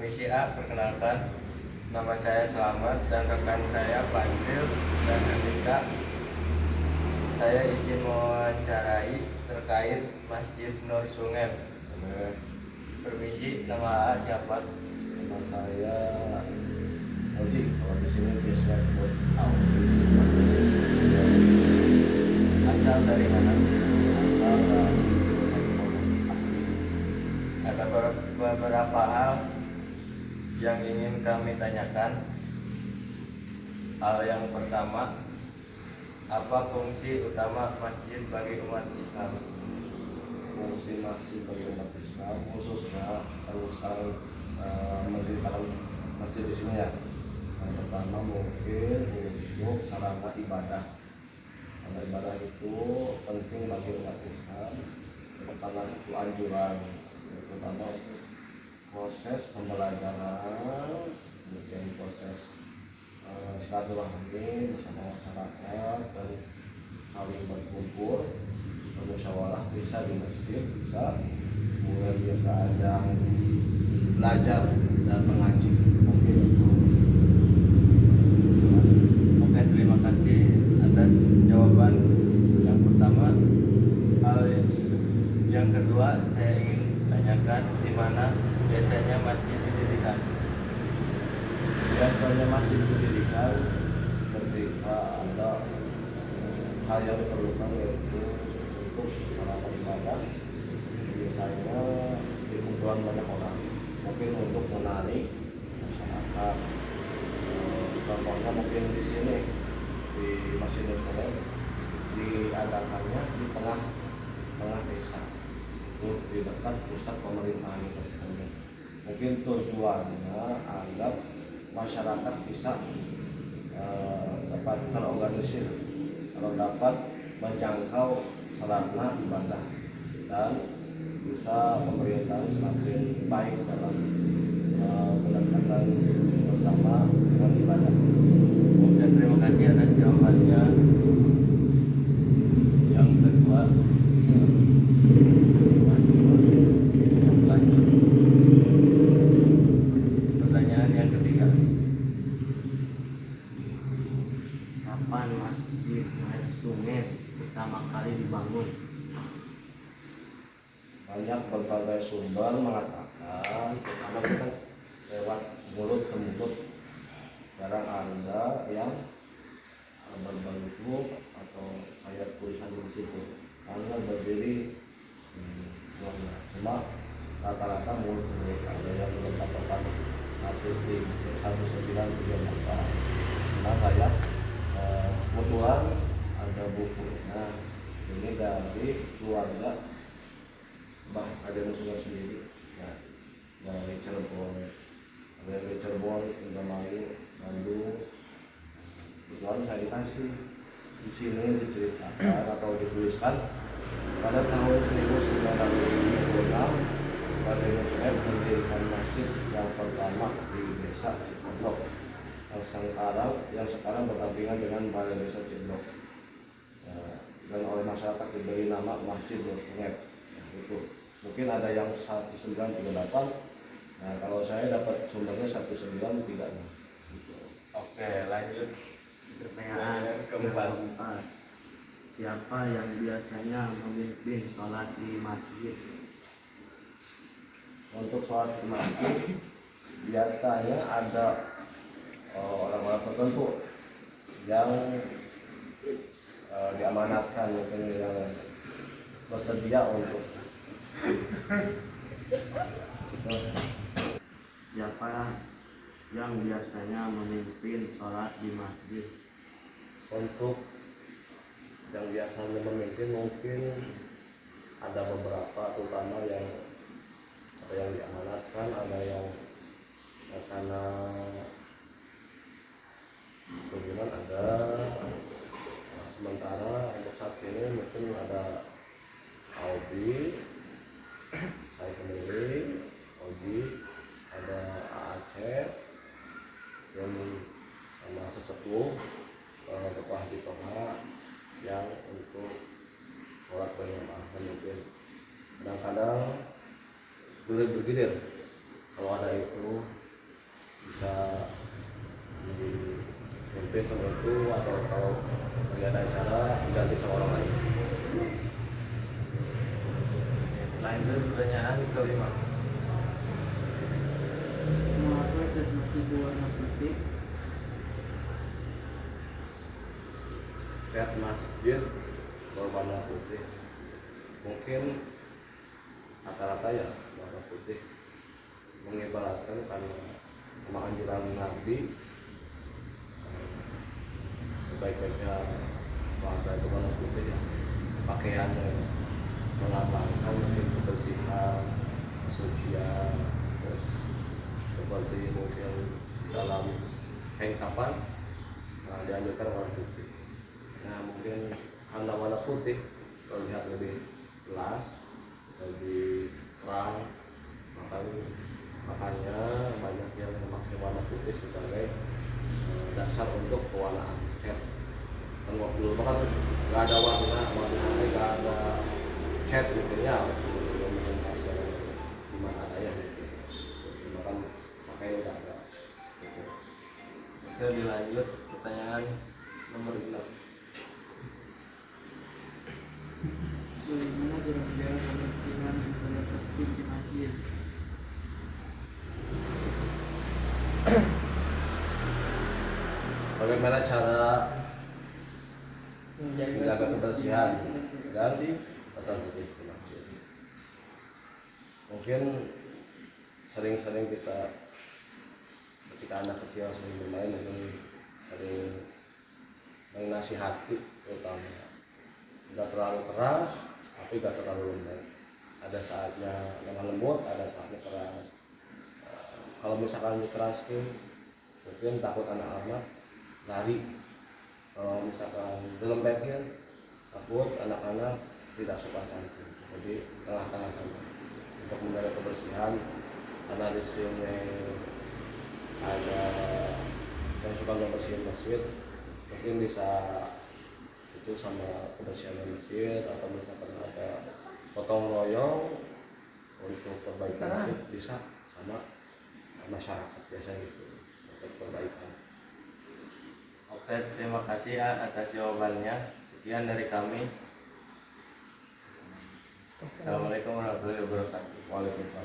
Permisi A, perkenalkan, nama saya Selamat dan rekan saya Fadil dan Andika. Saya izin mewawancarai terkait Masjid Nur Sungai. Permisi, nama A siapa? Nama saya Audi, kalau di sini biasanya sebut Audi. Asal dari mana? Asal dari asli. Ada beberapa hal yang ingin kami tanyakan. Hal yang pertama, apa fungsi utama masjid bagi umat Islam? Fungsi masjid bagi umat Islam khususnya kalau sekarang mendirikan masjid di sini ya. Yang pertama mungkin untuk sarana ibadah. Karena ibadah itu penting bagi umat Islam. Pertama itu anjuran, terutama untuk proses pembelajaran, kemudian proses silaturahmi bersama masyarakat dan saling berkumpul, bermusyawarah bisa di masjid, bisa kemudian biasa ada belajar dan mengaji mungkin itu. Oke, terima kasih atas jawaban yang pertama. Hal yang kedua, saya ingin tanyakan di mana biasanya masjid didirikan. Biasanya masjid didirikan ketika ada hal yang diperlukan, yaitu untuk sarana ibadah. Biasanya di kumpulan banyak orang, mungkin untuk menarik masyarakat. Contohnya mungkin di sini di Masjid Nur Sungai diadakannya di tengah desa, terus di dekat pusat pemerintahan itu. Mungkin tujuannya agar masyarakat bisa dapat terorganisir, kalau dapat menjangkau sarana ibadah, dan bisa pemerintahan semakin baik dalam pendekatan bersama dengan ibadah. Oke, terima kasih atas jawabannya. Yang kedua, lanjut. Pertanyaan yang ketiga, kapan Masjid Nur Sungai pertama kali dibangun? Banyak berbagai sumber mengatakan, pertama kita lewat mulut ke mulut, jarang ada yang berbentuk atau kayak tulisan di situ karena berdiri cuma rata-rata mulut ke mulut. Ada yang mengatakan 1934. Nah saya kebetulan ada bukunya, ini dari keluarga Mbah Kaden Sungai sendiri, ya, dari Cirebon, dari Cirebon, Indramayu, Bandung. Kebetulan saya dikasih di sini diceritakan atau dituliskan pada tahun 1996 Kaden Sungai mendirikan masjid yang pertama di desa Ciblok, yang sekarang berdampingan dengan Balai Desa Ciblok, dan oleh masyarakat diberi nama Masjid Nur Sungai. Itu mungkin ada yang 1938. Nah, kalau saya dapat sumbernya 1936 gitu. Oke, lanjut. Pertanyaan keempat, siapa yang biasanya memimpin sholat di masjid? Untuk sholat di masjid biasanya ada orang-orang tertentu yang diamanatkan, mungkin yang bersedia untuk Siapa yang biasanya memimpin sholat di masjid? untuk yang biasanya memimpin mungkin ada beberapa, terutama yang ada yang diamanatkan, ada yang karena hubungan ada. Nah, sementara untuk saat ini mungkin ada Audi, saya sendiri, Audi, ada Aceh, dan sama sesepuh Bapak Haji Toha yang untuk sholat berjamaah. Mungkin kadang-kadang bergilir kalau ada itu bisa dipimpin sama itu, atau kalau lagi ada acara diganti sama orang lain. Lanjut pertanyaan kelima. Mengapa cat masjid berwarna putih? Cat masjid berwarna putih, mungkin rata-rata ya warna putih mengibaratkan karena anjuran Nabi, sebaik-baiknya warga itu warna putih ya, pakaiannya melambangkan mungkin kebersihan, kesucian, terus seperti mungkin dalam kapan dianjurkan warna putih. Nah mungkin karena warna putih terlihat lebih jelas, lebih terang, makanya banyak yang memakai warna putih sebagai dasar untuk pewarnaan cat. Kan waktu dulu kan nggak ada warna nggak ada cat gitu ya, belum di mana ada ya gitu. Cuma kan makanya udah ada gitu. Oke, dilanjut pertanyaan nomor 6. Bagaimana cara menjaga kebersihan dan tertib di masjid? Bagaimana cara menjaga kebersihan dan tetap tertib di masjid? Mungkin sering-sering kita ketika anak kecil sering bermain, mungkin sering menasihati, terutama tidak terlalu keras tapi tidak terlalu lembut. Ada saatnya lemah lembut, ada saatnya keras. Kalau misalkan dikeraskan mungkin takut anak-anak lari. Kalau misalkan dilempetin takut anak-anak tidak sopan santun. Jadi tengah-tengah saja untuk menjaga kebersihan. Karena di sini ada yang suka membersihin masjid, mungkin bisa itu sama kebersihan masjid, atau misalkan ada potong royong untuk perbaikan masjid, bisa sama masyarakat biasanya gitu untuk perbaikan. Oke, terima kasih atas jawabannya. Sekian dari kami. Assalamualaikum warahmatullahi wabarakatuh. Waalaikumsalam.